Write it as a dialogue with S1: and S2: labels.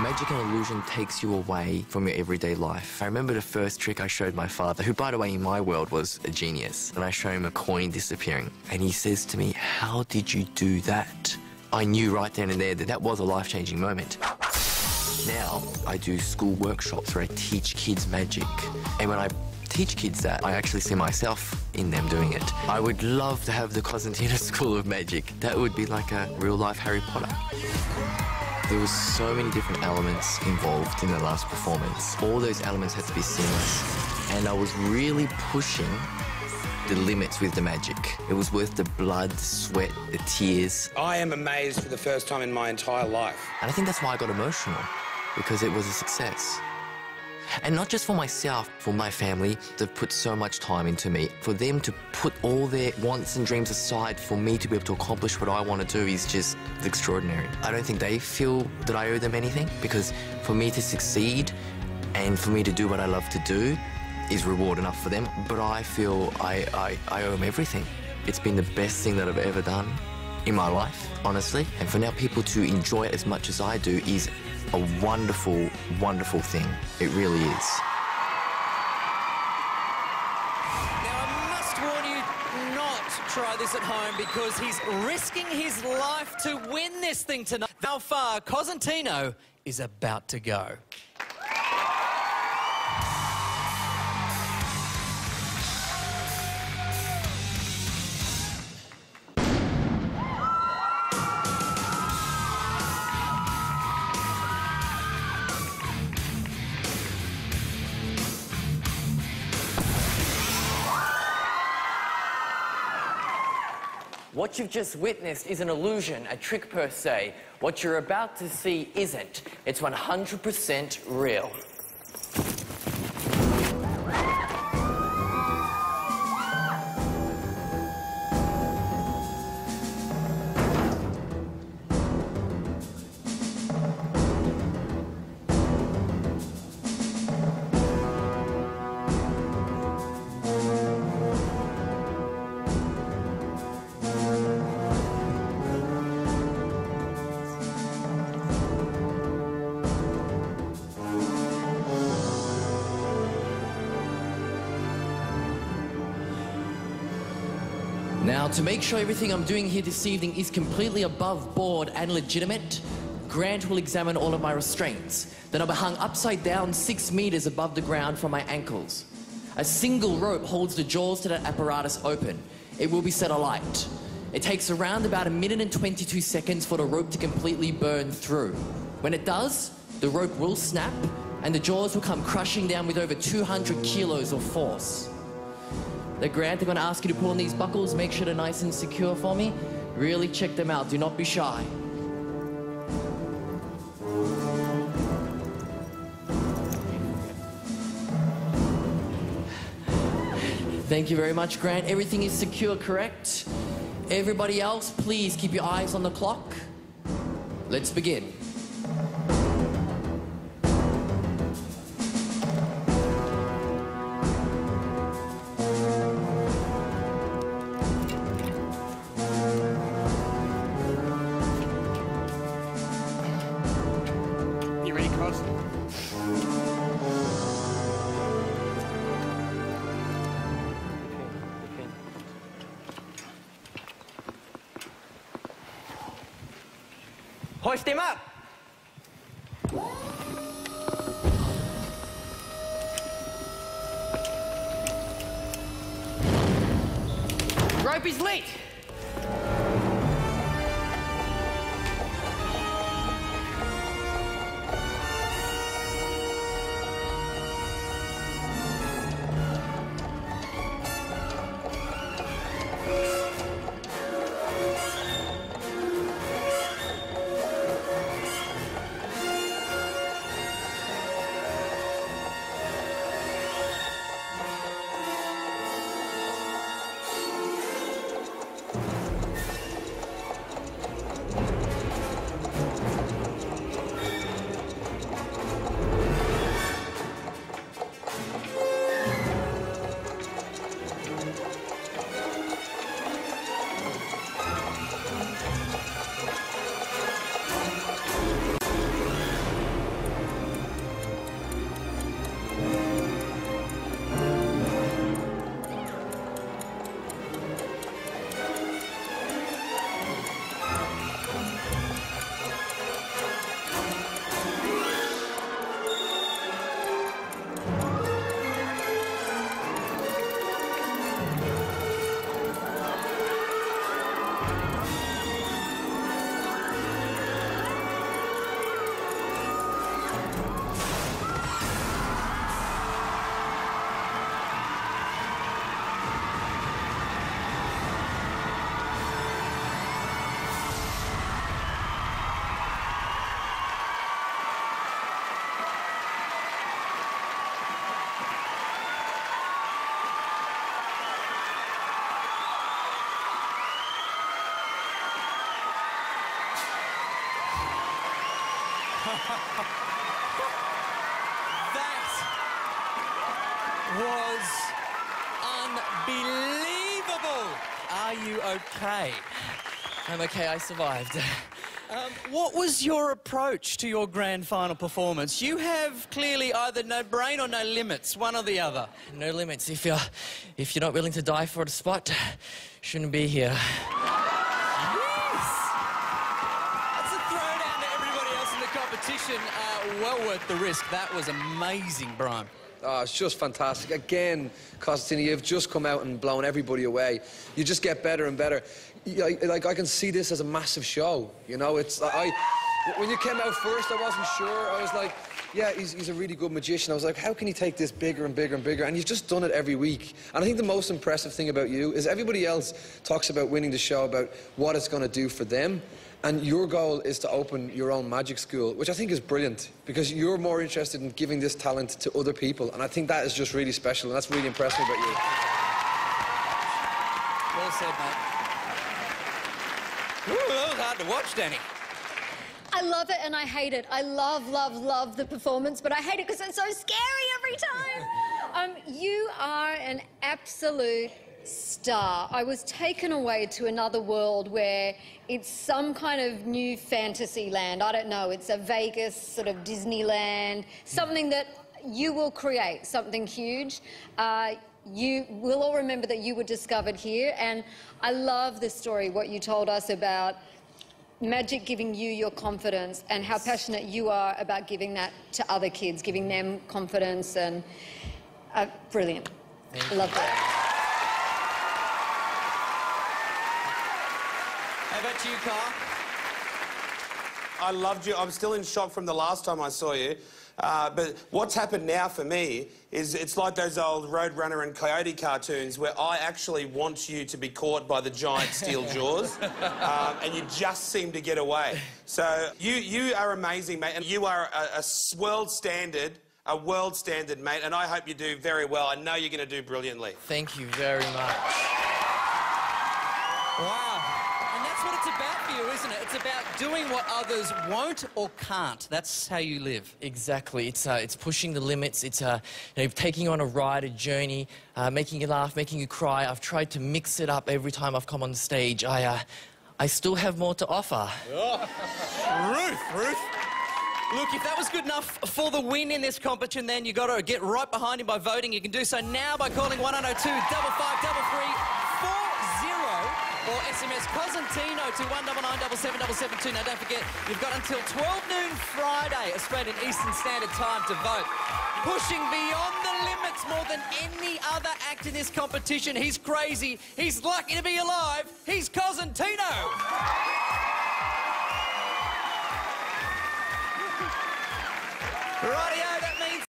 S1: Magic and illusion takes you away from your everyday life. I remember the first trick I showed my father, who, by the way, in my world was a genius, and I showed him a coin disappearing. And he says to me, "How did you do that?" I knew right then and there that that was a life-changing moment. Now, I do school workshops where I teach kids magic. And when I teach kids that, I actually see myself in them doing it. I would love to have the Cosentino School of Magic. That would be like a real-life Harry Potter. There was so many different elements involved in the last performance. All those elements had to be seamless. And I was really pushing the limits with the magic. It was worth the blood, the sweat, the tears. I am amazed for the first time in my entire life. And I think that's why I got emotional, because it was a success. And not just for myself, for my family. They've put so much time into me. For them to put all their wants and dreams aside for me to be able to accomplish what I want to do is just extraordinary. I don't think they feel that I owe them anything, because for me to succeed and for me to do what I love to do is reward enough for them. But I feel I owe them everything. It's been the best thing that I've ever done in my life, honestly. And for now people to enjoy it as much as I do is a wonderful, wonderful thing. It really is.
S2: Now, I must warn you not try this at home, because he's risking his life to win this thing tonight. How far Cosentino is about to go.
S3: What you've just witnessed is an illusion, a trick per se. What you're about to see isn't. It's 100% real.
S2: Now, to make sure everything I'm doing here this evening is completely above board and legitimate, Grant will examine all of my restraints. Then I'll be hung upside down 6 meters above the ground from my ankles. A single rope holds the jaws to that apparatus open. It will be set alight. It takes around about 1 minute and 22 seconds for the rope to completely burn through. When it does, the rope will snap and the jaws will come crushing down with over 200 kilos of force. Now, Grant, I'm going to ask you to pull on these buckles, make sure they're nice and secure for me. Really check them out, do not be shy. Thank you very much, Grant. Everything is secure, correct? Everybody else, please keep your eyes on the clock. Let's begin.
S3: Hoist him up! Rope is lit!
S4: That was unbelievable. Are you okay?
S2: I'm okay, I survived.
S4: What was your approach to your grand final performance? You have clearly either no brain or no limits, one or the other.
S2: No limits. If you're not willing to die for a spot, shouldn't be here.
S4: Yes! That's a throwdown to everybody else in the competition. Well worth the risk. That was amazing, Brian.
S5: Oh, it's just fantastic. Again, Cosentino, you've just come out and blown everybody away. You just get better and better. I can see this as a massive show, you know? It's when you came out first, I wasn't sure. I was like, yeah, he's a really good magician. I was like, how can he take this bigger and bigger and bigger? And you've just done it every week. And I think the most impressive thing about you is everybody else talks about winning the show, about what it's going to do for them. And your goal is to open your own magic school, which I think is brilliant, because you're more interested in giving this talent to other people. And I think that is just really special, and that's really impressive about you.
S4: Well said, mate. Ooh, that was hard to watch, Danny.
S6: I love it and I hate it. I love, love, love the performance, but I hate it because it's so scary every time. You are an absolute star. I was taken away to another world where it's some kind of new fantasy land. I don't know, it's a Vegas sort of Disneyland, something that you will create, something huge. You will all remember that you were discovered here, and I love the story, what you told us about magic giving you your confidence and how passionate you are about giving that to other kids, giving them confidence, and brilliant. I love that.
S4: How about you, Carl?
S7: I loved you. I'm still in shock from the last time I saw you. But what's happened now for me is it's like those old Roadrunner and Coyote cartoons where I actually want you to be caught by the giant steel jaws and you just seem to get away. So you are amazing, mate, and you are a world standard, mate, and I hope you do very well. I know you're going to do brilliantly.
S2: Thank you very much.
S4: Wow. And that's what it's about for you, isn't it? It's about doing what others won't or can't. That's how you live.
S2: Exactly. It's pushing the limits. It's you know, taking you on a ride, a journey, making you laugh, making you cry. I've tried to mix it up every time I've come on the stage. I still have more to offer.
S4: Oh. Ruth. Look, if that was good enough for the win in this competition, then you got to get right behind him by voting. You can do so now by calling 1802 553340 or SMS Cosentino to 199777772. Now, don't forget, you've got until 12 noon Friday, Australian Eastern Standard Time to vote. Pushing beyond the limits more than any other act in this competition. He's crazy. He's lucky to be alive. He's Cosentino. Rightio.